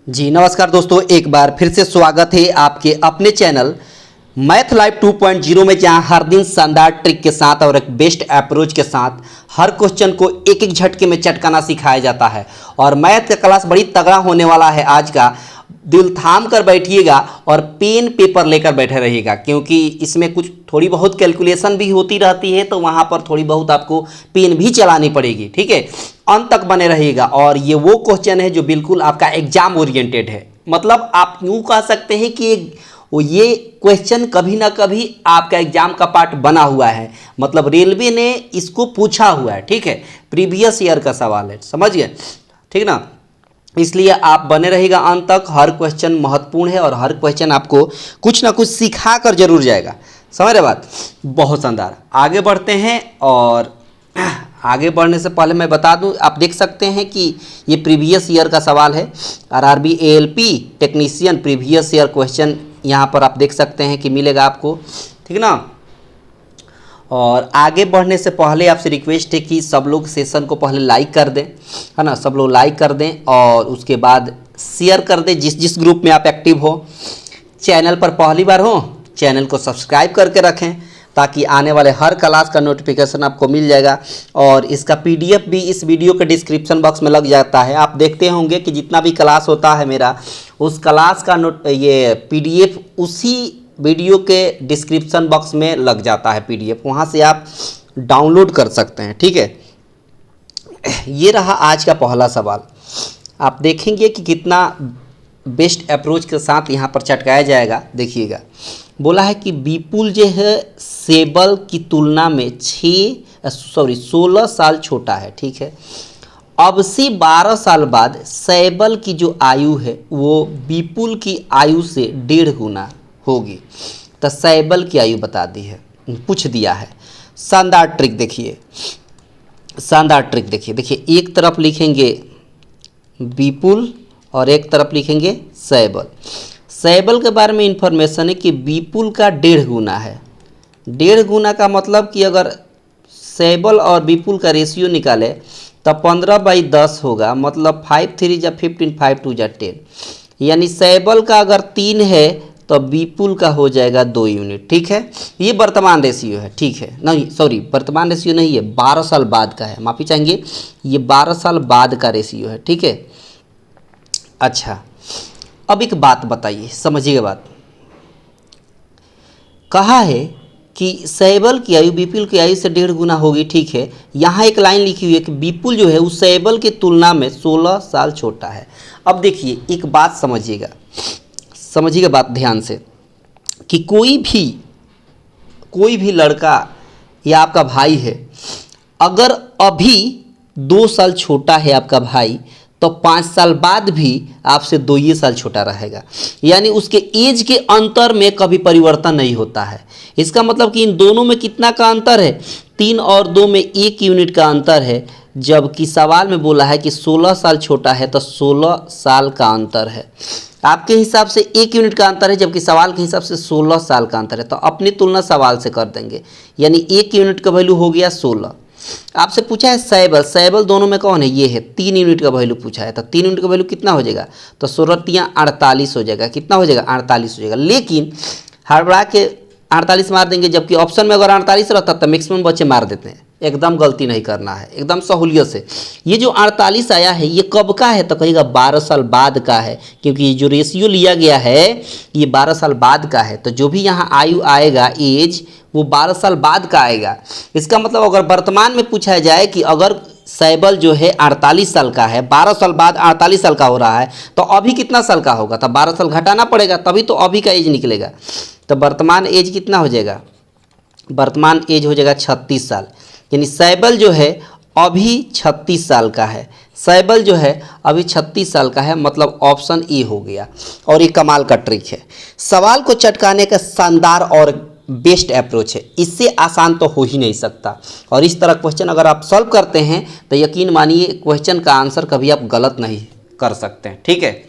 जी नमस्कार दोस्तों, एक बार फिर से स्वागत है आपके अपने चैनल मैथ लाइव 2.0 में, जहां हर दिन शानदार ट्रिक के साथ और एक बेस्ट अप्रोच के साथ हर क्वेश्चन को एक एक झटके में चटकाना सिखाया जाता है। और मैथ का क्लास बड़ी तगड़ा होने वाला है आज का। दिल थाम कर बैठिएगा और पेन पेपर लेकर बैठे रहिएगा, क्योंकि इसमें कुछ थोड़ी बहुत कैलकुलेशन भी होती रहती है, तो वहाँ पर थोड़ी बहुत आपको पेन भी चलानी पड़ेगी। ठीक है, अंत तक बने रहिएगा। और ये वो क्वेश्चन है जो बिल्कुल आपका एग्जाम ओरिएंटेड है। मतलब आप यूँ कह सकते हैं कि ये क्वेश्चन कभी ना कभी आपका एग्जाम का पार्ट बना हुआ है। मतलब रेलवे ने इसको पूछा हुआ है। ठीक है, प्रीवियस ईयर का सवाल है, समझ गए? ठीक ना, इसलिए आप बने रहिएगा अंत तक। हर क्वेश्चन महत्वपूर्ण है और हर क्वेश्चन आपको कुछ ना कुछ सिखा कर जरूर जाएगा। समझ रहे बात? बहुत शानदार। आगे बढ़ते हैं, और आगे बढ़ने से पहले मैं बता दूं, आप देख सकते हैं कि ये प्रीवियस ईयर का सवाल है। RRB ALP technician previous year question यहाँ पर आप देख सकते हैं कि मिलेगा आपको। ठीक ना, और आगे बढ़ने से पहले आपसे रिक्वेस्ट है कि सब लोग सेशन को पहले लाइक कर दें, है ना। सब लोग लाइक कर दें और उसके बाद शेयर कर दें जिस जिस ग्रुप में आप एक्टिव हो। चैनल पर पहली बार हो, चैनल को सब्सक्राइब करके रखें, ताकि आने वाले हर क्लास का नोटिफिकेशन आपको मिल जाएगा। और इसका पीडीएफ भी इस वीडियो के डिस्क्रिप्शन बॉक्स में लग जाता है। आप देखते होंगे कि जितना भी क्लास होता है मेरा, उस क्लास का ये पीडीएफ उसी वीडियो के डिस्क्रिप्शन बॉक्स में लग जाता है पीडीएफ, वहाँ से आप डाउनलोड कर सकते हैं। ठीक है, ये रहा आज का पहला सवाल। आप देखेंगे कि कितना बेस्ट अप्रोच के साथ यहाँ पर चटकाया जाएगा। देखिएगा, बोला है कि विपुल जो है सेबल की तुलना में 16 साल छोटा है। ठीक है, अब से 12 साल बाद सेबल की जो आयु है वो विपुल की आयु से 1.5 गुना होगी। तो सेबल की आयु बता दी है, पूछ दिया है। शानदार ट्रिक देखिए, शानदार ट्रिक देखिए। देखिए, एक तरफ लिखेंगे विपुल और एक तरफ लिखेंगे सेबल। सेबल के बारे में इंफॉर्मेशन है कि विपुल का 1.5 गुना है। 1.5 गुना का मतलब कि अगर सेबल और विपुल का रेशियो निकाले तो 15/10 होगा। मतलब 5 3 जा 15, 5 2 जा 10। यानी सेबल का अगर 3 है तो विपुल का हो जाएगा 2 यूनिट। ठीक है, ये वर्तमान रेशियो है। ठीक है, नहीं सॉरी, वर्तमान रेशियो नहीं है, 12 साल बाद का है, माफ़ी चाहेंगे। ये 12 साल बाद का रेशियो है। ठीक है, अच्छा, अब एक बात बताइए, समझिएगा बात। कहा है कि सेबल की आयु विपुल की आयु से 1.5 गुना होगी। ठीक है, यहाँ एक लाइन लिखी हुई है कि विपुल जो है उस सेबल की तुलना में 16 साल छोटा है। अब देखिए, एक बात समझिएगा, समझिएगा बात ध्यान से, कि कोई भी लड़का या आपका भाई है, अगर अभी 2 साल छोटा है आपका भाई, तो 5 साल बाद भी आपसे 2 साल छोटा रहेगा। यानी उसके एज के अंतर में कभी परिवर्तन नहीं होता है। इसका मतलब कि इन दोनों में कितना का अंतर है? 3 और 2 में 1 यूनिट का अंतर है। जबकि सवाल में बोला है कि 16 साल छोटा है, तो 16 साल का अंतर है। आपके हिसाब से 1 यूनिट का अंतर है, जबकि सवाल के हिसाब से 16 साल का अंतर है। तो अपनी तुलना सवाल से कर देंगे, यानी 1 यूनिट का वैल्यू हो गया 16। आपसे पूछा है सेबल, सेबल दोनों में कौन है? ये है। 3 यूनिट का वैल्यू पूछा है, तो 3 यूनिट का वैल्यू कितना हो जाएगा? तो 16 48 हो जाएगा। कितना हो जाएगा? 48 हो जाएगा। लेकिन हड़बड़ा के 48 मार देंगे, जबकि ऑप्शन में अगर 48 रहता तो मैक्सिमम बच्चे मार देते हैं। एकदम गलती नहीं करना है, एकदम सहूलियत से। ये जो 48 आया है, ये कब का है? तो कहेगा 12 साल बाद का है, क्योंकि ये जो रेशियो लिया गया है ये 12 साल बाद का है। तो जो भी यहाँ आयु आएगा, एज, वो 12 साल बाद का आएगा। इसका मतलब अगर वर्तमान में पूछा जाए कि अगर सेबल जो है 48 साल का है, 12 साल बाद 48 साल का हो रहा है, तो अभी कितना साल का होगा? तो 12 साल घटाना पड़ेगा, तभी तो अभी का एज निकलेगा। तो वर्तमान एज कितना हो जाएगा? वर्तमान एज हो जाएगा 36 साल। यानी सेबल जो है अभी 36 साल का है। सेबल जो है अभी 36 साल का है, मतलब ऑप्शन ए हो गया। और ये कमाल का ट्रिक है, सवाल को चटकाने का शानदार और बेस्ट अप्रोच है। इससे आसान तो हो ही नहीं सकता। और इस तरह क्वेश्चन अगर आप सॉल्व करते हैं तो यकीन मानिए क्वेश्चन का आंसर कभी आप गलत नहीं कर सकते हैं। ठीक है,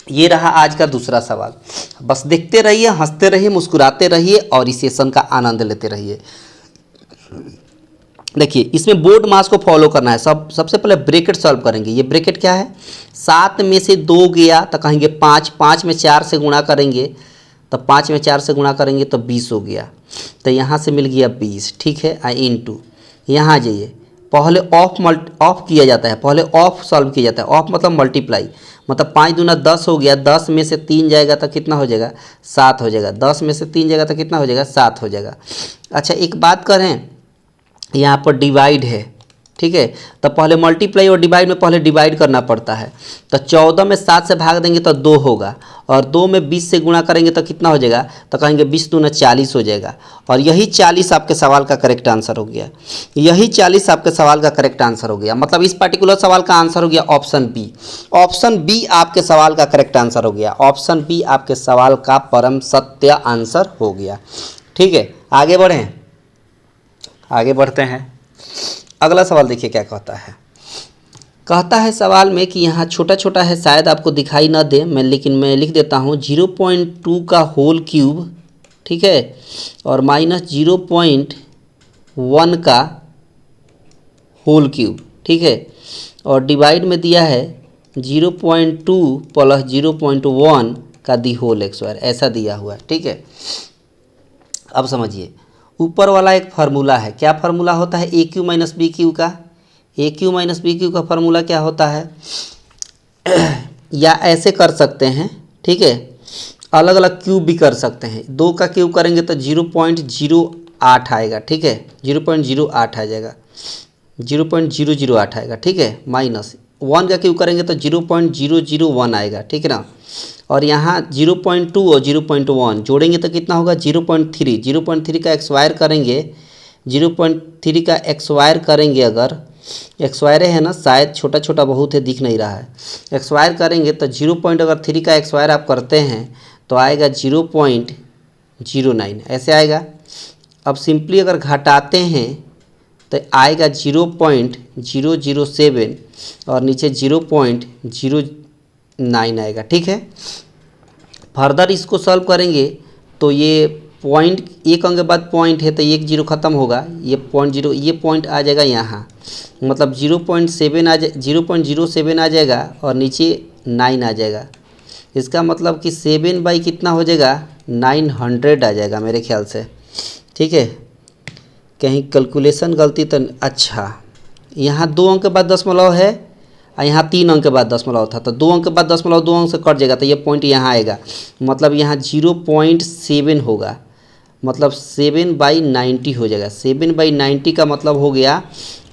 ये रहा आज का दूसरा सवाल। बस देखते रहिए, हंसते रहिए, मुस्कुराते रहिए और इस सेशन का आनंद लेते रहिए। देखिए इसमें बोर्ड मास को फॉलो करना है। सबसे पहले ब्रैकेट सॉल्व करेंगे। ये ब्रैकेट क्या है, 7 में से 2 गया तो कहेंगे 5, 5 में 4 से गुणा करेंगे तो 5 में 4 से गुणा करेंगे तो 20 हो गया। तो यहाँ से मिल गया 20, ठीक है। इनटू यहाँ जाइए, पहले ऑफ किया जाता है, पहले ऑफ सॉल्व किया जाता है। ऑफ मतलब मल्टीप्लाई, मतलब 5 दूना 10 हो गया। 10 में से 3 जाएगा तो कितना हो जाएगा, 7 हो जाएगा। 10 में से 3 जाएगा तो कितना हो जाएगा, 7 हो जाएगा। अच्छा एक बात करें, यहाँ पर डिवाइड है, ठीक है, तो पहले मल्टीप्लाई और डिवाइड में पहले डिवाइड करना पड़ता है। तो 14 में 7 से भाग देंगे तो 2 होगा, और 2 में 20 से गुणा करेंगे तो कितना हो जाएगा, तो कहेंगे 20 दूना 40 हो जाएगा। और यही 40 आपके सवाल का करेक्ट आंसर हो गया। यही 40 आपके सवाल का करेक्ट आंसर हो गया। मतलब इस पर्टिकुलर सवाल का आंसर हो गया ऑप्शन बी। ऑप्शन बी आपके सवाल का करेक्ट आंसर हो गया। ऑप्शन बी आपके सवाल का परम सत्य आंसर हो गया। ठीक है, आगे बढ़ें, आगे बढ़ते हैं। अगला सवाल देखिए क्या कहता है। कहता है सवाल में कि यहाँ छोटा छोटा है, शायद आपको दिखाई ना दे, लेकिन मैं लिख देता हूँ 0.2 का होल क्यूब, ठीक है, और माइनस 0.1 का होल क्यूब, ठीक है, और डिवाइड में दिया है 0.2 प्लस 0.1 का दी होल एक्स स्क्वायर, ऐसा दिया हुआ है। ठीक है, अब समझिए ऊपर वाला एक फार्मूला है। क्या फार्मूला होता है, ए क्यू माइनस बी क्यू का। ए क्यू माइनस बी क्यू का फार्मूला क्या होता है, या ऐसे कर सकते हैं, ठीक है, अलग अलग क्यूब भी कर सकते हैं। 2 का क्यूब करेंगे तो 0.08 आएगा, ठीक है, 0.08 आ जाएगा, 0.008 आएगा, ठीक है, माइनस 1 का क्यूब करेंगे तो 0.001 आएगा, ठीक है ना। और यहाँ 0.2 और 0.1 जोड़ेंगे तो कितना होगा, 0.3। 0.3 का एक्सवायर करेंगे, 0.3 का एक्सवायर करेंगे, अगर एक्सवायर है ना, शायद छोटा छोटा बहुत है, दिख नहीं रहा है। एक्सवायर करेंगे तो 0.3 का एक्सवायर आप करते हैं तो आएगा 0.09, ऐसे आएगा। अब सिंपली अगर घटाते हैं तो आएगा 0.007 और नीचे 0.09 आएगा, ठीक है। फर्दर इसको सॉल्व करेंगे तो ये पॉइंट, एक अंक के बाद पॉइंट है तो एक जीरो ख़त्म होगा, ये 0.0, ये पॉइंट आ जाएगा यहाँ, मतलब 0.07 आ जाएगा और नीचे 9 आ जाएगा। इसका मतलब कि 7 बाई कितना हो जाएगा, 900 आ जाएगा मेरे ख्याल से, ठीक है। कहीं कैलकुलेशन गलती तो, अच्छा यहाँ 2 अंक के बाद दशमलव है और यहाँ 3 अंक के बाद दशमलव था, तो 2 अंक के बाद दशमलव 2 अंक से कट जाएगा, तो ये पॉइंट यहाँ आएगा, मतलब यहाँ 0.7 होगा, मतलब 7/90 हो जाएगा। 7/90 का मतलब हो गया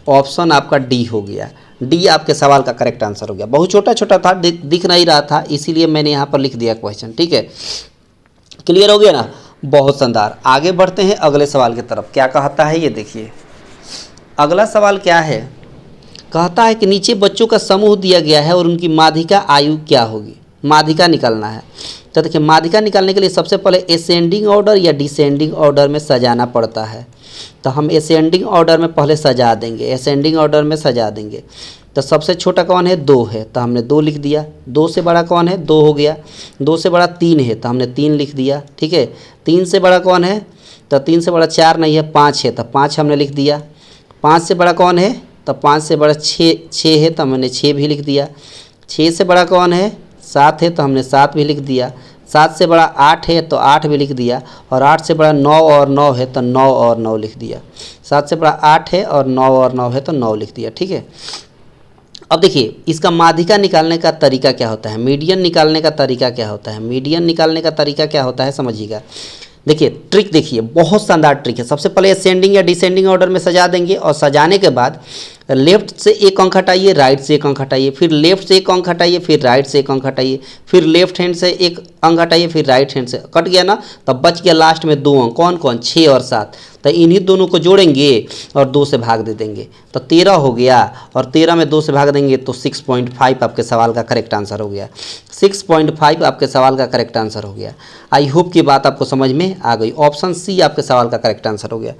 ऑप्शन आपका डी हो गया। डी आपके सवाल का करेक्ट आंसर हो गया। बहुत छोटा छोटा था, दिख नहीं रहा था, इसीलिए मैंने यहाँ पर लिख दिया क्वेश्चन, ठीक है। क्लियर हो गया ना, बहुत शानदार। आगे बढ़ते हैं अगले सवाल की तरफ। क्या कहता है ये देखिए, अगला सवाल क्या है, कहता है कि नीचे बच्चों का समूह दिया गया है और उनकी माध्यिका आयु क्या होगी, माध्यिका निकालना है। तो देखिए माध्यिका निकालने के लिए सबसे पहले असेंडिंग ऑर्डर या डिसेंडिंग ऑर्डर में सजाना पड़ता है। तो हम असेंडिंग ऑर्डर में पहले सजा देंगे, असेंडिंग ऑर्डर में सजा देंगे। तो सबसे छोटा कौन है, 2 है, तो हमने 2 लिख दिया। 2 से बड़ा कौन है, 2 हो गया। 2 से बड़ा 3 है, तो हमने 3 लिख दिया, ठीक है। 3 से बड़ा कौन है, तो 3 से बड़ा 4 नहीं है, 5 है, तो 5 हमने लिख दिया। 5 से बड़ा कौन है, तो 5 से बड़ा 6 है, तो हमने 6 भी लिख दिया। 6 से बड़ा कौन है, 7 है, तो हमने 7 भी लिख दिया। 7 से बड़ा 8 है, तो 8 भी लिख दिया। और 8 से बड़ा 9 और 9 है, तो 9 और 9 लिख दिया। 7 से बड़ा 8 है और 9 और 9 है, तो 9 लिख दिया, ठीक है। अब देखिए इसका माध्यिका निकालने का तरीका क्या होता है, मीडियन निकालने का तरीका क्या होता है। मीडियन निकालने का तरीका क्या होता है समझिएगा। देखिए ट्रिक देखिए, बहुत शानदार ट्रिक है। सबसे पहले असेंडिंग या डिसेंडिंग ऑर्डर में सजा देंगे और सजाने के बाद लेफ्ट से 1 अंक हटाइए, राइट से 1 अंक हटाइए, फिर लेफ्ट से 1 अंक हटाइए, फिर राइट से 1 अंक हटाइए, फिर लेफ्ट हैंड से 1 अंक हटाइए, फिर राइट हैंड से, कट गया ना, तब बच गया लास्ट में 2 अंक। कौन कौन, 6 और 7। तो इन्हीं दोनों को जोड़ेंगे और 2 से भाग दे देंगे, तो 13 हो गया। और 13 में 2 से भाग देंगे तो 6.5 आपके सवाल का करेक्ट आंसर हो गया। 6.5 आपके सवाल का करेक्ट आंसर हो गया। आई होप की बात आपको समझ में आ गई। ऑप्शन सी आपके सवाल का करेक्ट आंसर हो गया।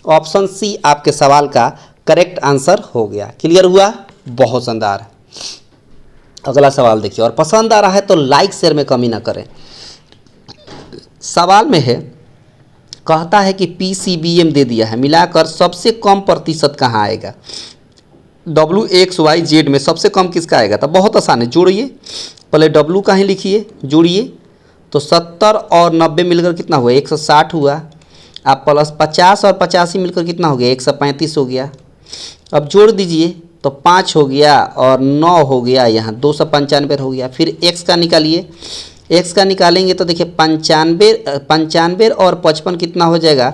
ऑप्शन सी आपके सवाल का करेक्ट आंसर हो गया। क्लियर हुआ, बहुत शानदार। अगला सवाल देखिए, और पसंद आ रहा है तो लाइक शेयर में कमी ना करें। सवाल में है कहता है कि PCBM दे दिया है, मिलाकर सबसे कम प्रतिशत कहाँ आएगा, WXYZ में सबसे कम किसका आएगा। तो बहुत आसान है, जोड़िए, पहले W का ही लिखिए, जोड़िए, तो 70 और 90 मिलकर कितना हुआ, 160 हुआ। आप प्लस 50 और 85 मिलकर कितना हो गया, 135 हो गया। अब जोड़ दीजिए तो 5 हो गया और 9 हो गया, यहाँ 295 हो गया। फिर x का निकालिए, x का निकालेंगे तो देखिए 95 और 55 कितना हो जाएगा,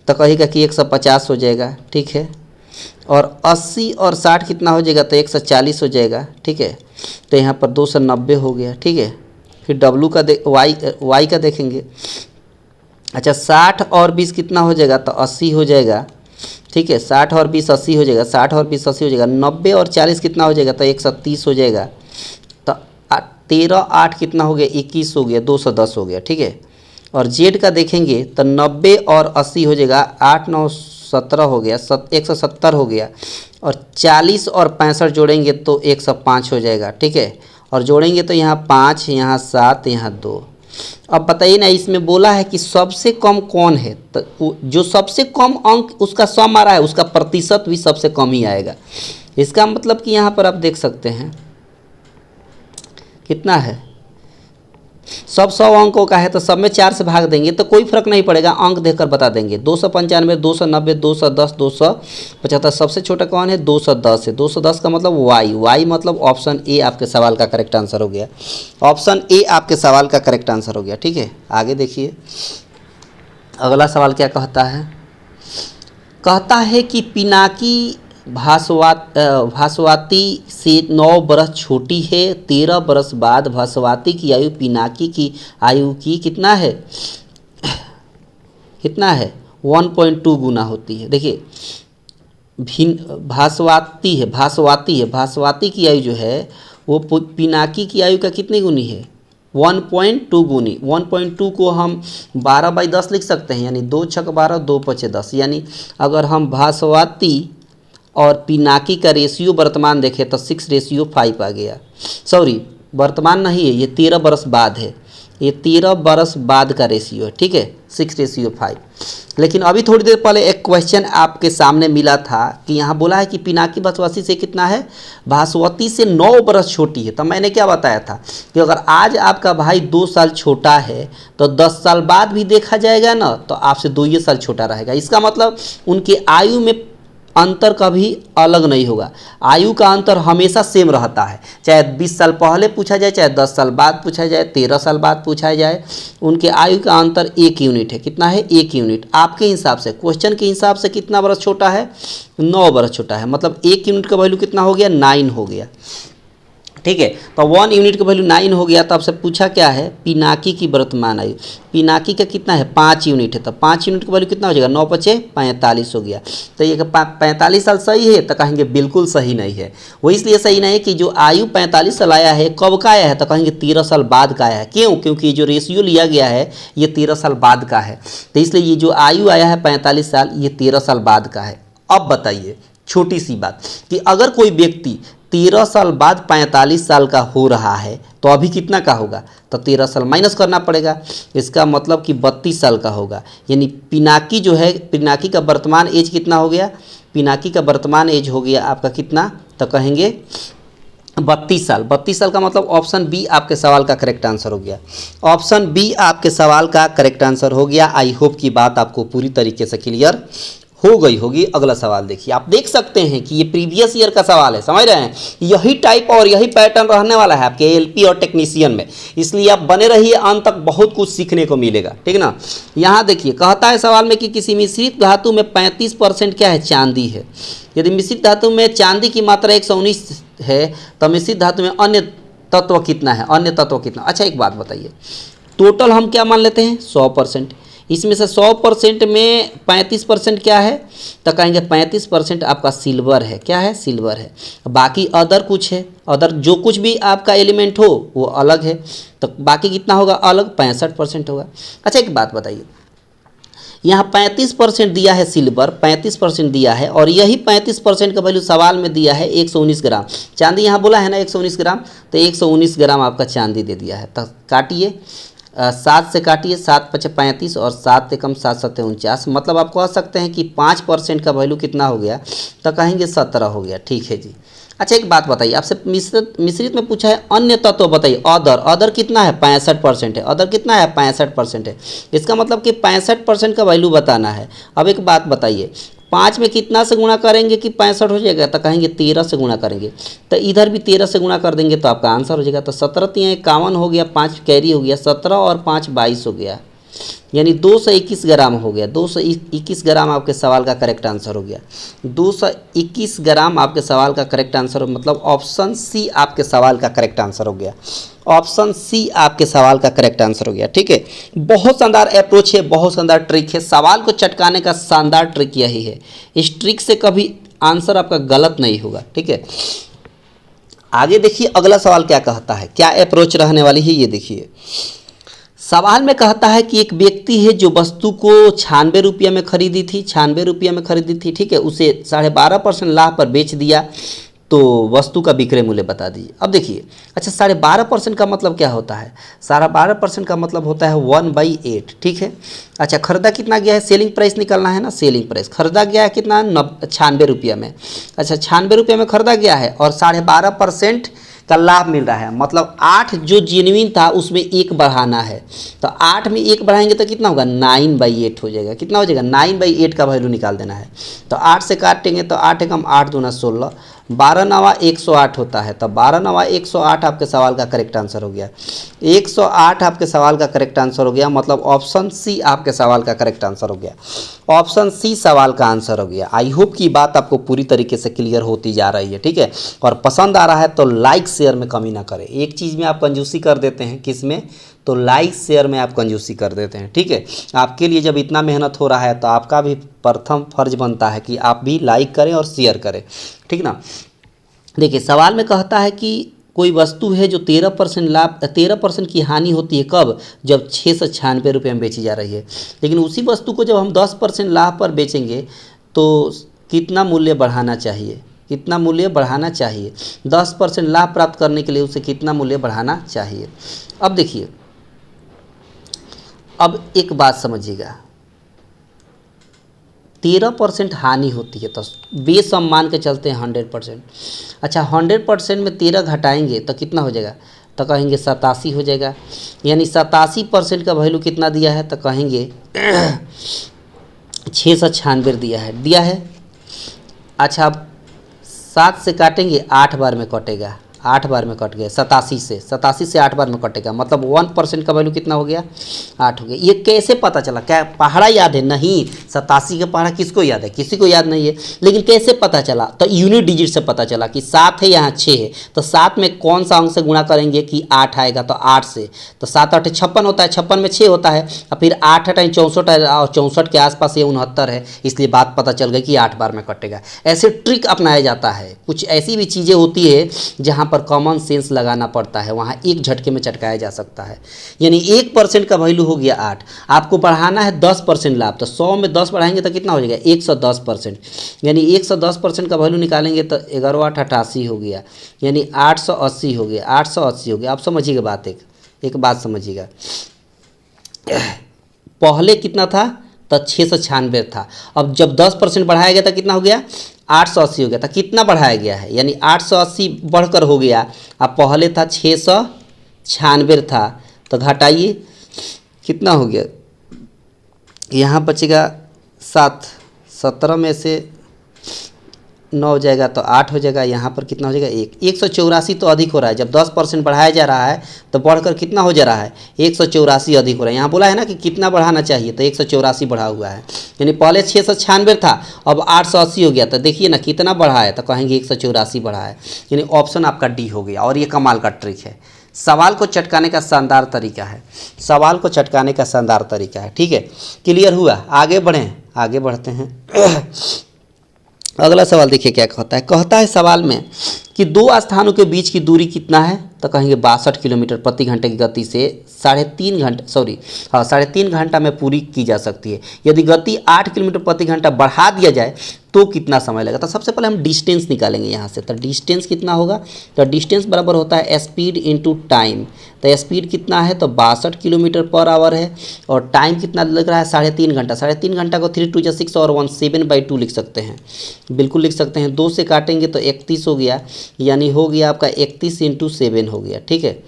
तो कहेगा कि 150 हो जाएगा, ठीक है। और 80 और 60 कितना हो जाएगा, तो 140 हो जाएगा, ठीक है। तो यहाँ पर 290 हो गया, ठीक है। फिर W का y का देखेंगे, अच्छा 60 और 20 कितना हो जाएगा, तो 80 हो जाएगा, ठीक है। 60 और 20 80 हो जाएगा, 60 और 20 80 हो जाएगा। 90 और 40 कितना हो जाएगा, तो 130 हो जाएगा। तो 13 8 कितना हो गया, 21 हो गया, 210 हो गया, ठीक है। और Z का देखेंगे तो 90 और 80 हो जाएगा, 8 9 17 हो गया, 170 हो गया। और 40 और 65 जोड़ेंगे तो 105 हो जाएगा, ठीक है। और जोड़ेंगे तो यहाँ 5, यहाँ 7, यहाँ 2। अब बताइए ना, इसमें बोला है कि सबसे कम कौन है, तो जो सबसे कम अंक उसका सम आ रहा है उसका प्रतिशत भी सबसे कम ही आएगा। इसका मतलब कि यहाँ पर आप देख सकते हैं कितना है, सब 100 अंकों का है तो सब में 4 से भाग देंगे तो कोई फर्क नहीं पड़ेगा, अंक देखकर बता देंगे। 295, 290, 210, 275, सबसे छोटा कौन है, 210 है। 210 का मतलब y मतलब ऑप्शन ए आपके सवाल का करेक्ट आंसर हो गया। ऑप्शन ए आपके सवाल का करेक्ट आंसर हो गया, ठीक है। आगे देखिए अगला सवाल क्या कहता है। कहता है कि पिनाकी भास्वती से 9 बरस छोटी है। 13 बरस बाद भास्वती की आयु पिनाकी की आयु की कितना है, 1.2 गुना होती है। देखिए भास्वती की आयु जो है वो पिनाकी की आयु का कितनी गुनी है, 1.2 गुनी। 1.2 को हम 12/10 लिख सकते हैं, यानी 2 छक 12, 2 पचे 10। यानी अगर हम भास्वती और पिनाकी का रेशियो वर्तमान देखें तो 6:5 आ गया। सॉरी वर्तमान नहीं है, ये 13 बरस बाद है, ये 13 बरस बाद का रेशियो है, ठीक है, 6:5। लेकिन अभी थोड़ी देर पहले एक क्वेश्चन आपके सामने मिला था कि यहाँ बोला है कि पिनाकी भास्वती से कितना है, भास्वती से 9 बरस छोटी है। तो मैंने क्या बताया था कि अगर आज आपका भाई 2 साल छोटा है तो 10 साल बाद भी देखा जाएगा ना तो आपसे 2 साल छोटा रहेगा। इसका मतलब उनके आयु में अंतर कभी अलग नहीं होगा, आयु का अंतर हमेशा सेम रहता है। चाहे 20 साल पहले पूछा जाए, चाहे 10 साल बाद पूछा जाए, 13 साल बाद पूछा जाए, उनके आयु का अंतर 1 यूनिट है। कितना है, 1 यूनिट। आपके हिसाब से, क्वेश्चन के हिसाब से कितना बरस छोटा है, 9 बरस छोटा है। मतलब 1 यूनिट का वैल्यू कितना हो गया, 9 हो गया, ठीक है। तो 1 यूनिट का वैल्यू 9 हो गया। तो आपसे पूछा क्या है, पिनाकी की वर्तमान आयु। पिनाकी का कितना है, 5 यूनिट है। तो 5 यूनिट का वैल्यू कितना हो जाएगा, 9 पचे 45 हो गया। तो ये 45 साल सही है, तो कहेंगे बिल्कुल सही नहीं है। वो इसलिए सही नहीं है कि जो आयु 45 साल आया है कब का आया है, तो कहेंगे 13 साल बाद का आया है। क्यों, क्योंकि जो रेशियो लिया गया है ये 13 साल बाद का है। तो इसलिए ये जो आयु आया है 45 साल, ये 13 साल बाद का है। अब बताइए छोटी सी बात कि अगर कोई व्यक्ति 13 साल बाद 45 साल का हो रहा है तो अभी कितना का होगा, तो 13 साल माइनस करना पड़ेगा। इसका मतलब कि 32 साल का होगा। यानी पिनाकी जो है, पिनाकी का वर्तमान एज कितना हो गया, पिनाकी का वर्तमान एज हो गया आपका कितना, तो कहेंगे 32 साल। 32 साल का मतलब ऑप्शन बी आपके सवाल का करेक्ट आंसर हो गया। ऑप्शन बी आपके सवाल का करेक्ट आंसर हो गया। आई होप की बात आपको पूरी तरीके से क्लियर हो गई होगी। अगला सवाल देखिए, आप देख सकते हैं कि ये प्रीवियस ईयर का सवाल है, समझ रहे हैं। यही टाइप और यही पैटर्न रहने वाला है आपके एलपी और टेक्नीशियन में, इसलिए आप बने रहिए, अंत तक बहुत कुछ सीखने को मिलेगा, ठीक ना। यहाँ देखिए कहता है सवाल में कि किसी मिश्रित धातु में 35% क्या है, चांदी है। यदि मिश्रित धातु में चांदी की मात्रा 119 है तो मिश्रित धातु में अन्य तत्व कितना है, अन्य तत्व कितना। अच्छा एक बात बताइए, टोटल हम क्या मान लेते हैं, 100%। इसमें से 100% में 35% क्या है, तो कहेंगे 35% आपका सिल्वर है। क्या है, सिल्वर है। बाकी अदर कुछ है, अदर जो कुछ भी आपका एलिमेंट हो वो अलग है, तो बाकी कितना होगा, अलग 65% होगा। अच्छा एक बात बताइए, यहाँ 35% दिया है सिल्वर, 35% दिया है, और यही 35% का वैल्यू सवाल में दिया है 119 ग्राम चांदी। यहाँ बोला है ना 119 ग्राम, तो 119 ग्राम आपका चांदी दे दिया है। तो काटिए, 7 से काटिए, 7 पचे 35 और 7 एकम 7 सत्ते 49, मतलब आप कह सकते हैं कि 5% का वैल्यू कितना हो गया, तो कहेंगे 17 हो गया। ठीक है जी। अच्छा एक बात बताइए, आपसे मिश्रित में पूछा है अन्य तत्व बताइए। अदर कितना है, 65% है। अदर कितना है, 65% है। इसका मतलब कि 65% का वैल्यू बताना है। अब एक बात बताइए, 5 में कितना से गुणा करेंगे कि 65 हो जाएगा, तो कहेंगे 13 से गुणा करेंगे, तो इधर भी 13 से गुणा कर देंगे तो आपका आंसर हो जाएगा। तो 17 3 51 हो गया, 5 कैरी हो गया, 17 और 5 22 हो गया, यानी 221 ग्राम हो गया। 221 ग्राम आपके सवाल का करेक्ट आंसर हो गया। 221 ग्राम आपके सवाल का करेक्ट आंसर, मतलब ऑप्शन सी आपके सवाल का करेक्ट आंसर हो गया। ऑप्शन सी आपके सवाल का करेक्ट आंसर हो गया। ठीक है, बहुत शानदार अप्रोच है, बहुत शानदार ट्रिक है। सवाल को चटकाने का शानदार ट्रिक यही है। इस ट्रिक से कभी आंसर आपका गलत नहीं होगा। ठीक है, आगे देखिए अगला सवाल क्या कहता है, क्या अप्रोच रहने वाली है ये देखिए। सवाल में कहता है कि एक व्यक्ति है जो वस्तु को 96 रुपये में खरीदी थी, 96 रुपये में खरीदी थी। ठीक है, उसे 12.5% लाभ पर बेच दिया, तो वस्तु का विक्रय मूल्य बता दीजिए। अब देखिए, अच्छा 12.5% का मतलब क्या होता है, 12.5% का मतलब होता है 1/8। ठीक है, अच्छा खरीदा कितना गया है, सेलिंग प्राइस निकलना है ना, सेलिंग प्राइस खरीदा गया है कितना, 96 रुपये में। अच्छा 96 रुपये में खरीदा गया है और 12.5% का लाभ मिल रहा है, मतलब 8 जो जेन्युइन था उसमें 1 बढ़ाना है, तो 8 में 1 बढ़ाएंगे तो कितना होगा, 9/8 हो जाएगा। कितना हो जाएगा, 9/8 का वैल्यू निकाल देना है। तो 8 से काटेंगे तो 8 एकम 8 दूना 16, 12 नवा 108 होता है, तो 12 नवा 108 आपके सवाल का करेक्ट आंसर हो गया। 108 आपके सवाल का करेक्ट आंसर हो गया, मतलब ऑप्शन सी आपके सवाल का करेक्ट आंसर हो गया। ऑप्शन सी सवाल का आंसर हो गया। आई होप की बात आपको पूरी तरीके से क्लियर होती जा रही है। ठीक है, और पसंद आ रहा है तो लाइक शेयर में कमी ना करें। एक चीज़ में आप कंजूसी कर देते हैं, किस में, तो लाइक शेयर में आप कंजूसी कर देते हैं। ठीक है, आपके लिए जब इतना मेहनत हो रहा है तो आपका भी प्रथम फर्ज बनता है कि आप भी लाइक करें और शेयर करें। ठीक ना, देखिए सवाल में कहता है कि कोई वस्तु है जो 13% की हानि होती है, कब, जब 696 रुपये में बेची जा रही है। लेकिन उसी वस्तु को जब हम 10% लाभ पर बेचेंगे तो कितना मूल्य बढ़ाना चाहिए, कितना मूल्य बढ़ाना चाहिए, 10% लाभ प्राप्त करने के लिए उसे कितना मूल्य बढ़ाना चाहिए। अब देखिए, अब एक बात समझिएगा, 13% हानि होती है तो बेस हम मान के चलते हैं 100%। अच्छा 100% में 13 घटाएंगे तो कितना हो जाएगा, तो कहेंगे 87 हो जाएगा, यानी 87% का वैल्यू कितना दिया है, तो कहेंगे 696 दिया है। अच्छा अब 7 से काटेंगे, 8 बार में कटेगा, 8 बार में कट गया, 87 से 8 बार में कटेगा, मतलब 1% का वैल्यू कितना हो गया, 8 हो गया। ये कैसे पता चला, क्या पहाड़ा याद है, नहीं, 87 का पहाड़ा किसको याद है, किसी को याद नहीं है। लेकिन कैसे पता चला, तो यूनिट डिजिट से पता चला कि 7 है यहाँ 6 है, तो 7 में कौन सा अंक से गुणा करेंगे कि 8 आएगा, तो 8 से, तो 7 8 56 होता है, 56 में 6 होता है, और फिर 8 हटाएं 64 है, और 64 के आसपास ये 69 है, इसलिए बात पता चल गई कि 8 बार में कटेगा। ऐसे ट्रिक अपनाया जाता है। कुछ ऐसी भी चीज़ें होती है जहाँ पर कॉमन सेंस लगाना पड़ता है, वहाँ एक झटके में चटकाया जा सकता है। यानी 1% का वैल्यू हो गया 8, आपको बढ़ाना है 10% लाभ, तो 100 में 10 बढ़ाएंगे तो कितना हो जाएगा, 110%, यानी 110% का वैल्यू निकालेंगे तो 11 8 88 हो गया, यानी 880 हो गया, 880 हो गया। आप समझिएगा बात, एक बात समझिएगा, पहले कितना था, तो 696 था, अब जब 10% बढ़ाया गया था कितना हो गया, 880 हो गया था। कितना बढ़ाया गया है, यानी 880 बढ़कर हो गया, अब पहले था 696 था, तो घटाइए कितना हो गया, यहाँ बचेगा 7, 17 में से 9 हो जाएगा तो 8 हो जाएगा, यहाँ पर कितना हो जाएगा 184 तो अधिक हो रहा है। जब 10% बढ़ाया जा रहा है तो बढ़कर कितना हो जा रहा है, 184 अधिक हो रहा है। यहाँ बोला है ना कि कितना बढ़ाना चाहिए, तो 184 बढ़ा हुआ है, यानी पहले 696 था, अब 880 हो गया, तो देखिए ना कितना बढ़ा है, तो कहेंगे 184 बढ़ा है, यानी ऑप्शन आपका डी हो गया। और ये कमाल का ट्रिक है, सवाल को चटकाने का शानदार तरीका है, सवाल को चटकाने का शानदार तरीका है। ठीक है, क्लियर हुआ, आगे बढ़ें, आगे बढ़ते हैं। अगला सवाल देखिए क्या कहता है सवाल में कि 2 स्थानों के बीच की दूरी कितना है, तो कहेंगे 62 किलोमीटर प्रति घंटे की गति से 3.5 घंटा में पूरी की जा सकती है। यदि गति 8 किलोमीटर प्रति घंटा बढ़ा दिया जाए तो कितना समय लगेगा। तो सबसे पहले हम डिस्टेंस निकालेंगे यहाँ से। तो डिस्टेंस कितना होगा, तो डिस्टेंस बराबर होता है स्पीड इंटू टाइम। तो स्पीड कितना है, तो 62 किलोमीटर पर आवर है, और टाइम कितना लग रहा है, 3.5 घंटा। 3.5 घंटा को 3 2 6 और 17/2 लिख सकते हैं, बिल्कुल लिख सकते हैं। 2 से काटेंगे तो 31 हो गया, यानी हो गया आपका 31 × 7 हो गया, ठीक है,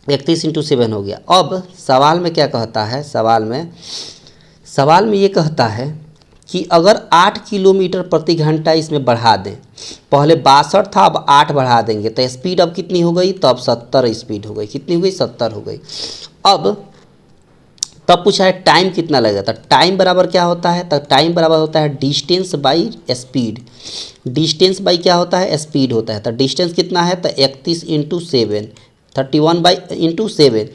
31 × 7 हो गया। अब सवाल में क्या कहता है, सवाल में ये कहता है कि अगर 8 किलोमीटर प्रति घंटा इसमें बढ़ा दें, पहले 62 था अब 8 बढ़ा देंगे, तो स्पीड अब कितनी हो गई, तो अब 70 स्पीड हो गई। कितनी हो गई, 70 हो गई। अब तब पूछा है टाइम कितना लगेगा। तो टाइम बराबर क्या होता है, तो टाइम बराबर होता है distance by speed. Distance by क्या होता है, स्पीड होता है। तो डिस्टेंस कितना है, तो 31 × 7, 31/7।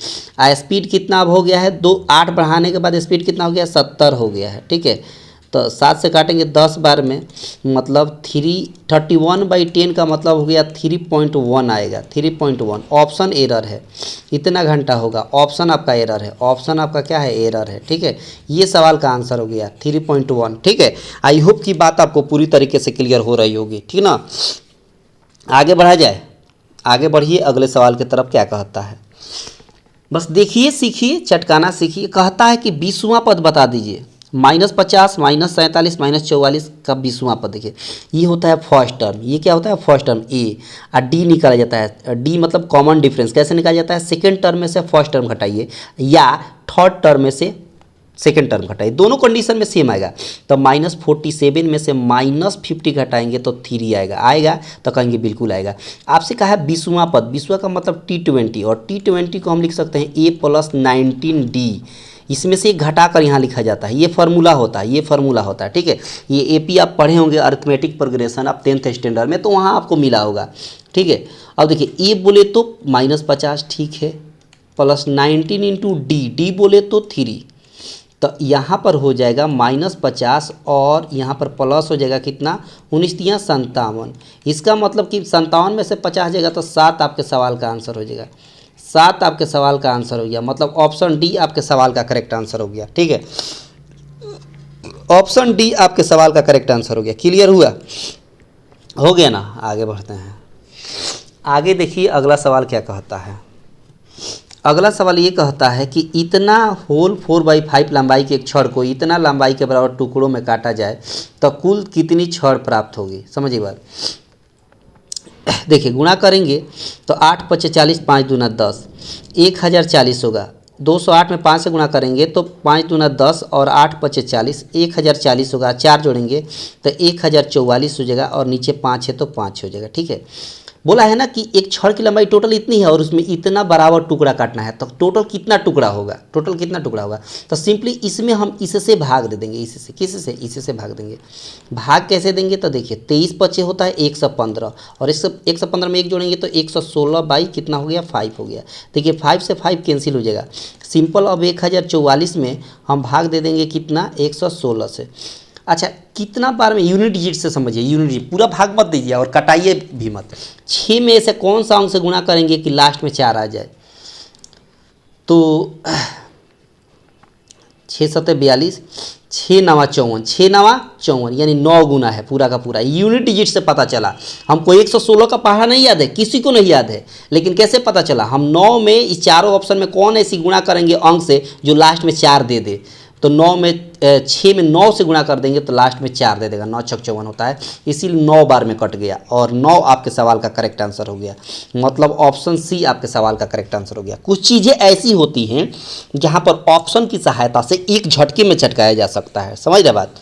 स्पीड कितना अब हो गया है, 8 बढ़ाने के बाद स्पीड कितना हो गया, 70 हो गया है, ठीक है। तो 7 से काटेंगे 10 बार में, मतलब 31/10 का मतलब हो गया 3.1 आएगा, 3.1। ऑप्शन एरर है, इतना घंटा होगा, ऑप्शन आपका एरर है, ऑप्शन आपका क्या है, एरर है, ठीक है। ये सवाल का आंसर हो गया 3.1, ठीक है। आई होप की बात आपको पूरी तरीके से क्लियर हो रही होगी, ठीक ना। आगे बढ़ा जाए, आगे बढ़िए, अगले सवाल की तरफ क्या कहता है, बस देखिए, सीखिए, चटकाना सीखिए। कहता है कि 20वां पद बता दीजिए। -50, -47, -44 का 20वां पद। देखिए ये होता है फर्स्ट टर्म, ये क्या होता है, फर्स्ट टर्म ए, और डी निकाला जाता है। डी मतलब कॉमन डिफरेंस, कैसे निकाला जाता है, सेकेंड टर्म में से फर्स्ट टर्म घटाइए, या थर्ड टर्म में से सेकेंड टर्म घटाइए, दोनों कंडीशन में सेम आएगा। तो -47 में से -50 घटाएंगे तो 3 आएगा, तो कहेंगे बिल्कुल आएगा। आपसे कहा है 20वां पद, 20वां का मतलब T20, और T20 को हम लिख सकते हैं A + 19D। इसमें से एक घटा कर यहाँ लिखा जाता है, ये फार्मूला होता है, ये फार्मूला होता है, ठीक है। ये AP आप पढ़े होंगे अरिथमेटिक प्रोग्रेशन, आप 10th स्टैंडर्ड में, तो वहाँ आपको मिला होगा, ठीक है। अब देखिए A बोले तो -50, ठीक है, +19 × D बोले तो 3, तो यहाँ पर हो जाएगा -50, और यहाँ पर प्लस हो जाएगा कितना, 19 × 57। इसका मतलब कि 57 में से 50 जाएगा तो 7 आपके सवाल का आंसर हो जाएगा, 7 आपके सवाल का आंसर हो गया। मतलब ऑप्शन डी आपके सवाल का करेक्ट आंसर हो गया, ठीक है। ऑप्शन डी आपके सवाल का करेक्ट आंसर हो गया। क्लियर हुआ, हो गया ना। आगे बढ़ते हैं, आगे देखिए अगला सवाल क्या कहता है। अगला सवाल ये कहता है कि इतना होल 4/5 लंबाई के एक छड़ को इतना लंबाई के बराबर टुकड़ों में काटा जाए तो कुल कितनी छड़ प्राप्त होगी। समझिए बात, देखिए गुणा करेंगे तो 8 × 5 = 40, 5 दूना 10, 1040 होगा। 208 में 5 से गुणा करेंगे तो 5 दूना 10 और 8 × 5 = 40, 1040 होगा। 4 जोड़ेंगे तो 1044 हो जाएगा, और नीचे 5 है तो 5 हो जाएगा, ठीक है। बोला है ना कि एक छड़ की लंबाई टोटल इतनी है और उसमें इतना बराबर टुकड़ा काटना है, तो टोटल कितना टुकड़ा होगा, टोटल कितना टुकड़ा होगा। तो सिंपली इसमें हम इससे भाग दे देंगे, इससे, किससे, इससे भाग देंगे। भाग कैसे देंगे, तो देखिए 23 × 5 होता है 115, और 115 में 1 जोड़ेंगे तो 116 बाई कितना हो गया, 5 हो गया। देखिए 5 से 5 कैंसिल हो जाएगा, सिंपल। अब 1044 में हम भाग दे देंगे कितना, 116 से। अच्छा कितना बार में, यूनिट डिजिट से समझिए, यूनिट डिजिट, पूरा भाग मत दीजिए और कटाइए भी मत। 6 में से कौन सा अंक से गुणा करेंगे कि लास्ट में 4 आ जाए, तो 6 × 7 = 42, 6 × 9 = 54, 6 × 9 = 54, यानी 9 गुना है पूरा का पूरा। यूनिट डिजिट से पता चला। हमको 116 का पढ़ा नहीं याद है, किसी को नहीं याद है, लेकिन कैसे पता चला, हम 9 में इस चारों ऑप्शन में कौन ऐसी गुणा करेंगे अंक से जो लास्ट में 4 दे दे। तो 6 में 9 से गुणा कर देंगे तो लास्ट में 4 दे देगा, 9 × 6 = 54 होता है, इसीलिए 9 बार में कट गया, और 9 आपके सवाल का करेक्ट आंसर हो गया। मतलब ऑप्शन सी आपके सवाल का करेक्ट आंसर हो गया। कुछ चीज़ें ऐसी होती हैं जहां पर ऑप्शन की सहायता से एक झटके में झटकाया जा सकता है। समझ रहे बात,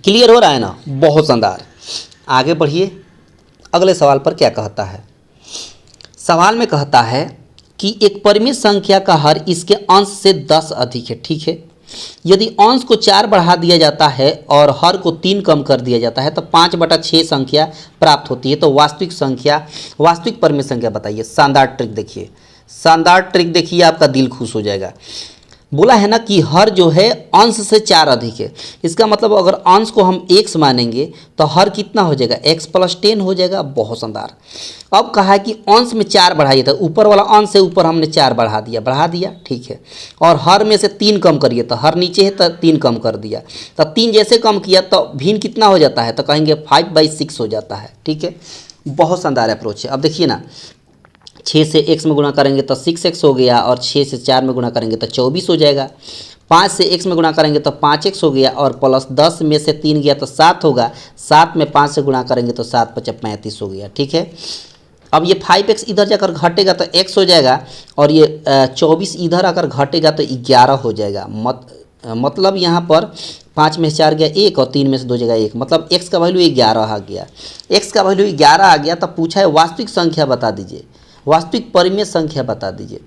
क्लियर हो रहा है ना, बहुत शानदार। आगे बढ़िए, अगले सवाल पर क्या कहता है। सवाल में कहता है कि एक परिमित संख्या का हर इसके अंश से 10 अधिक है, ठीक है। यदि अंश को 4 बढ़ा दिया जाता है और हर को 3 कम कर दिया जाता है तो 5/6 संख्या प्राप्त होती है। तो वास्तविक संख्या, वास्तविक परिमित संख्या बताइए। शानदार ट्रिक देखिए, शानदार ट्रिक देखिए, आपका दिल खुश हो जाएगा। बोला है ना कि हर जो है अंश से 4 अधिक है। इसका मतलब अगर अंश को हम x मानेंगे तो हर कितना हो जाएगा, x + 10 हो जाएगा। बहुत शानदार। अब कहा है कि अंश में 4 बढ़ाइए, तो ऊपर वाला अंश से ऊपर हमने 4 बढ़ा दिया, ठीक है। और हर में से 3 कम करिए, तो हर नीचे है तो 3 कम कर दिया, तो 3 जैसे कम किया तो भिन्न कितना हो जाता है, तो कहेंगे 5/6 हो जाता है, ठीक है। बहुत शानदार अप्रोच है। अब देखिए ना, 6 से x में गुणा करेंगे तो 6x हो गया, और 6 से 4 में गुणा करेंगे तो 24 हो जाएगा। 5 से x में गुणा करेंगे तो 5x हो गया, और प्लस 10 में से 3 गया तो 7 होगा। 7 में 5 से गुणा करेंगे तो 7 × 5 = 35 हो गया, ठीक है। अब ये 5x इधर जाकर घटेगा तो x हो जाएगा, और ये 24 इधर आकर घटेगा तो 11 हो जाएगा। मतलब यहाँ पर 5 में से 4 गया 1, और 3 में से 2 जगह 1, मतलब x का वैल्यू 11 आ गया। x का वैल्यू 11 आ गया, तब पूछा है वास्तविक संख्या बता दीजिए, वास्तविक परिमेय संख्या बता दीजिए।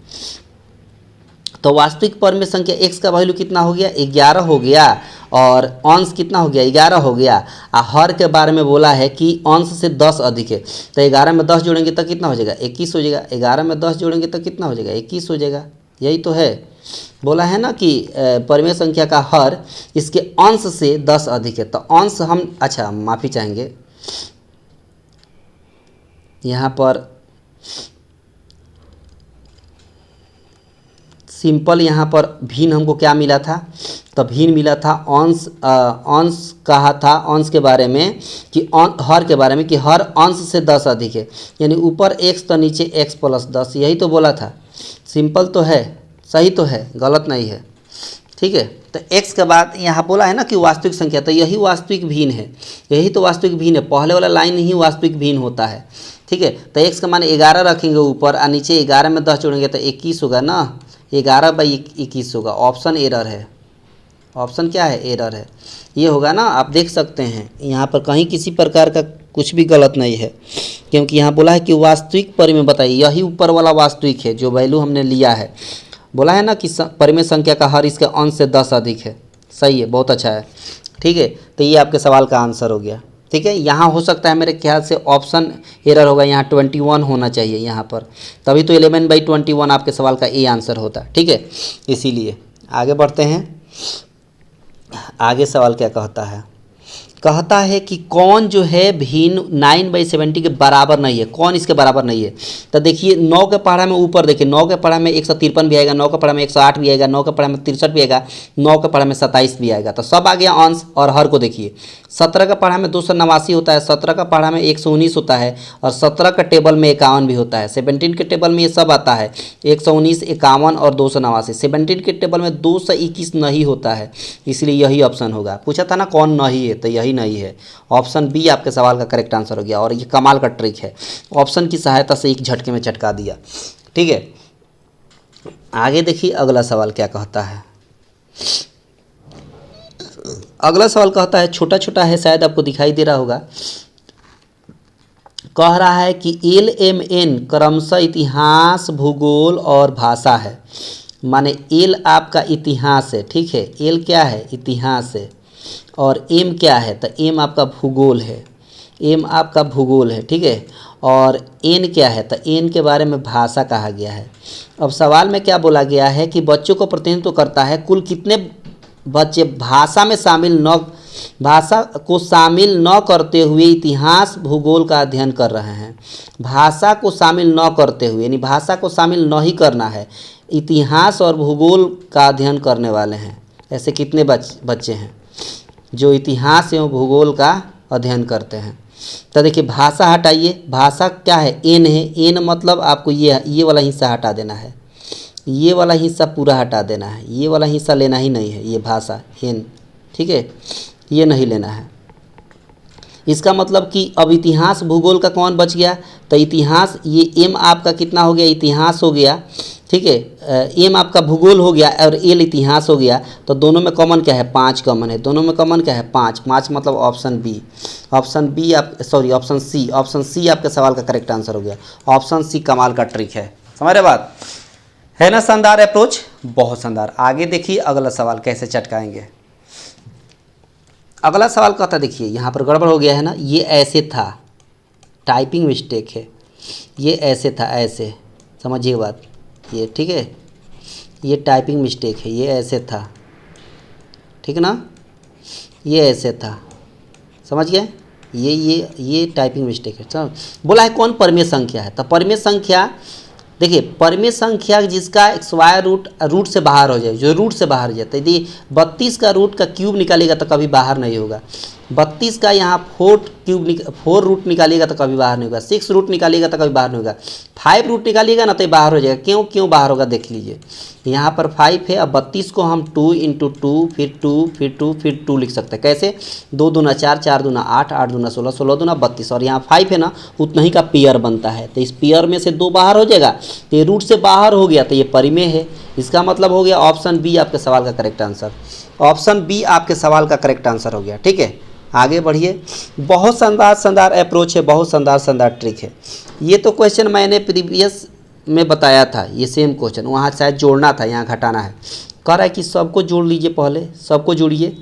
तो वास्तविक परिमेय संख्या x का वैल्यू कितना हो गया, 11 हो गया, और अंश कितना हो गया, 11 हो गया। हर के बारे में बोला है कि अंश से 10 अधिक है, तो 11 में 10 जोड़ेंगे तो कितना हो जाएगा, 21 हो जाएगा। 11 में 10 जोड़ेंगे तो कितना हो जाएगा, 21 हो जाएगा। यही तो है, बोला है ना कि परिमेय संख्या का हर इसके अंश से 10 अधिक है। तो अंश हम, अच्छा माफ़ी चाहेंगे, यहाँ पर सिंपल, यहाँ पर भिन्न हमको क्या मिला था, तो भिन्न मिला था अंश कहा था अंश के बारे में कि हर के बारे में कि हर अंश से 10 अधिक है, यानी ऊपर x तो नीचे x + 10, यही तो बोला था। सिंपल तो है, सही तो है, गलत नहीं है, ठीक है। तो x के बाद यहाँ बोला है ना कि वास्तविक संख्या, तो यही वास्तविक भिन्न है, यही तो वास्तविक भिन्न है। पहले वाला लाइन ही वास्तविक भिन्न होता है, ठीक है। तो x का मान 11 रखेंगे ऊपर, और नीचे 11 में 10 जोड़ेंगे तो 21 होगा ना, 11/21 होगा। ऑप्शन एरर है, ऑप्शन क्या है, एरर है, ये होगा ना। आप देख सकते हैं यहाँ पर कहीं किसी प्रकार का कुछ भी गलत नहीं है, क्योंकि यहाँ बोला है कि वास्तविक परिमेय बताइए, यही ऊपर वाला वास्तविक है जो वैल्यू हमने लिया है। बोला है ना कि परिमेय संख्या का हर इसके अंश से 10 अधिक है। सही है, बहुत अच्छा है, ठीक है। तो ये आपके सवाल का आंसर हो गया, ठीक है। यहाँ हो सकता है मेरे ख्याल से ऑप्शन एरर होगा, यहाँ 21 होना चाहिए यहाँ पर, तभी तो 11/21 आपके सवाल का ए आंसर होता, ठीक है। इसीलिए आगे बढ़ते हैं। आगे सवाल क्या कहता है कि कौन जो है भिन्न 9/70 के बराबर नहीं है, कौन इसके बराबर नहीं है। तो देखिए 9 के पढ़ा में ऊपर देखिए, 9 के पढ़ा में 153 भी आएगा, 9 के पढ़ा में 108 भी आएगा, 9 के पढ़ा में 63 भी आएगा, 9 के पढ़ा में 27 भी आएगा। तो सब आ गया अंश। और हर को देखिए, 17 का पढ़ा में 289 होता है, 17 का पढ़ा में 119 होता है, और 17 का टेबल में 51 भी होता है। 17 के टेबल में ये सब आता है, 119, 51 और 289। 17 के टेबल में 221 नहीं होता है, इसलिए यही ऑप्शन होगा। पूछा था ना कौन नहीं है, तो यही नहीं है। ऑप्शन बी आपके सवाल का करेक्ट आंसर हो गया। और ये कमाल का ट्रिक है, ऑप्शन की सहायता से एक झटके में चटका दिया, ठीक है। आगे देखिए अगला सवाल क्या कहता है। अगला सवाल कहता है, छोटा छोटा है, शायद आपको दिखाई दे रहा होगा। कह रहा है कि LMN क्रमशः इतिहास, भूगोल और भाषा है। माने एल आपका इतिहास है, ठीक है। एल क्या है, इतिहास है। और एम क्या है, तो एम आपका भूगोल है, एम आपका भूगोल है, ठीक है। और एन क्या है, तो एन के बारे में भाषा कहा गया है। अब सवाल में क्या बोला गया है कि बच्चों को प्रतिनिधित्व करता है, कुल कितने बच्चे भाषा को शामिल न करते हुए इतिहास भूगोल का अध्ययन कर रहे हैं। भाषा को शामिल न करते हुए, यानी भाषा को शामिल नहीं करना है, इतिहास और भूगोल का अध्ययन करने वाले हैं। ऐसे कितने बच्चे हैं जो इतिहास एवं भूगोल का अध्ययन करते हैं। तो देखिए भाषा हटाइए, भाषा क्या है, एन है। एन मतलब आपको ये वाला हिस्सा हटा देना है, ये वाला हिस्सा पूरा हटा देना है, ये वाला हिस्सा लेना ही नहीं है, ये भाषा एन, ठीक है, ये नहीं लेना है। इसका मतलब कि अब इतिहास भूगोल का कौन बच गया, तो इतिहास, ये एम आपका कितना हो गया, इतिहास हो गया, ठीक है। एम आपका भूगोल हो गया और एल इतिहास हो गया। तो दोनों में कॉमन क्या है, 5 कॉमन है। दोनों में कॉमन क्या है, 5। 5 मतलब option B, option C, option C आपके सवाल का करेक्ट आंसर हो गया। ऑप्शन सी कमाल का ट्रिक है, समझ रहे बात है ना। शानदार अप्रोच, बहुत शानदार। आगे देखिए अगला सवाल कैसे चटकाएंगे। अगला सवाल कहता, देखिए यहाँ पर गड़बड़ हो गया है ना, ये ऐसे था, टाइपिंग मिस्टेक है, ये ऐसे था, ऐसे समझिए बात ये, ठीक है। ये टाइपिंग मिस्टेक है, ये ऐसे था, ठीक ना, ये ऐसे था, समझ गए, ये टाइपिंग मिस्टेक है। चलो, बोला है कौन परिमेय संख्या है, तो परिमेय संख्या देखिए, परिमेय संख्या जिसका स्क्वायर रूट से बाहर हो जाए, जो रूट से बाहर जाता है, यदि 32 का रूट का क्यूब निकालेगा तो कभी बाहर नहीं होगा, 32 का यहाँ 4 रूट निकालिएगा तो कभी बाहर नहीं होगा, 6 रूट निकालिएगा तो कभी बाहर नहीं होगा, 5 रूट निकालिएगा ना तो बाहर हो जाएगा। क्यों बाहर होगा देख लीजिए, यहाँ पर 5 है, अब 32 को हम 2 × 2 फिर 2 फिर 2 फिर 2 लिख सकते हैं। कैसे, 2 दूना 4, 4 दूना 8, 8 दूना 16, 16 दूना 32, और यहाँ 5 है ना, उतना ही का पेयर बनता है, तो इस पेयर में से 2 बाहर हो जाएगा, तो ये रूट से बाहर हो गया तो ये परिमेय है। इसका मतलब हो गया ऑप्शन बी आपके सवाल का करेक्ट आंसर, ऑप्शन बी आपके सवाल का करेक्ट आंसर हो गया। ठीक है, आगे बढ़िए। बहुत शानदार अप्रोच है, बहुत शानदार ट्रिक है। ये तो क्वेश्चन मैंने प्रीवियस में बताया था, ये सेम क्वेश्चन, वहाँ शायद जोड़ना था, यहाँ घटाना है। कह रहा है कि सबको जोड़ लीजिए, पहले सबको जोड़िए,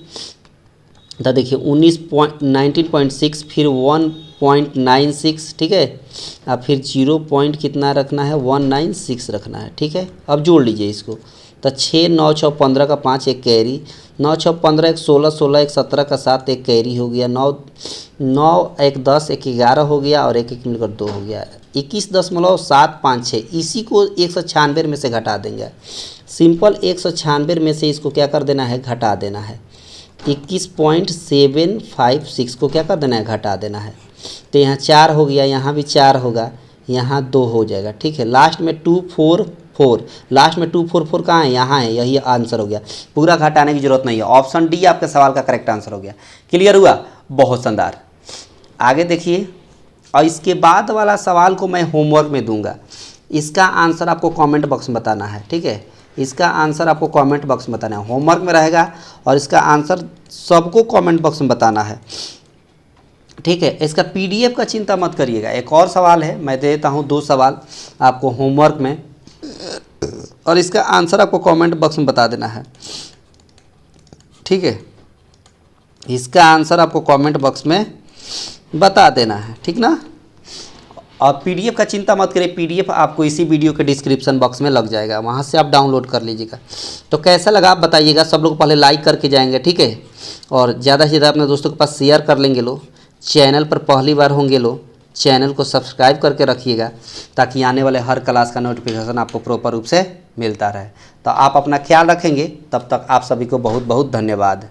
तो देखिए 19.6 फिर 1.96, ठीक है, अब फिर 0 पॉइंट कितना रखना है, 196 रखना है। ठीक है, अब जोड़ लीजिए इसको, तो 6 9 6 15 का 5 एक कैरी, 9 6 15 एक 16, 16 एक 17 का 7 एक कैरी हो गया, 9 9 एक 10 एक 11 हो गया, और एक एक मिलकर 2 हो गया, 21.756। इसी को 196 में से घटा देंगे, सिंपल 196 में से इसको क्या कर देना है, घटा देना है। 21.756 को क्या कर देना है, घटा देना है। तो यहाँ 4 हो गया, यहाँ भी 4 होगा, यहाँ 2 हो जाएगा। ठीक है, लास्ट में 244, लास्ट में 244 कहाँ है, यहाँ है, यही आंसर हो गया। पूरा घटाने की जरूरत नहीं है, ऑप्शन डी आपके सवाल का करेक्ट आंसर हो गया। क्लियर हुआ, बहुत शानदार। आगे देखिए, और इसके बाद वाला सवाल को मैं होमवर्क में दूंगा, इसका आंसर आपको कमेंट बॉक्स में बताना है। ठीक है, इसका आंसर आपको कमेंट बॉक्स में बताना है, होमवर्क में रहेगा, और इसका आंसर सबको कमेंट बॉक्स में बताना है। ठीक है, इसका पीडीएफ का चिंता मत करिएगा। एक और सवाल है, मैं दे देता हूँ 2 सवाल आपको होमवर्क में, और इसका आंसर आपको कमेंट बॉक्स में बता देना है। ठीक है, इसका आंसर आपको कमेंट बॉक्स में बता देना है, ठीक ना। और पीडीएफ का चिंता मत करिए, पीडीएफ आपको इसी वीडियो के डिस्क्रिप्शन बॉक्स में लग जाएगा, वहाँ से आप डाउनलोड कर लीजिएगा। तो कैसा लगा आप बताइएगा, सब लोग पहले लाइक करके जाएंगे, ठीक है, और ज़्यादा से ज़्यादा अपने दोस्तों के पास शेयर कर लेंगे। लोग चैनल पर पहली बार होंगे, लोग चैनल को सब्सक्राइब करके रखिएगा, ताकि आने वाले हर क्लास का नोटिफिकेशन आपको प्रॉपर रूप से मिलता रहे। तो आप अपना ख्याल रखेंगे, तब तक आप सभी को बहुत बहुत धन्यवाद।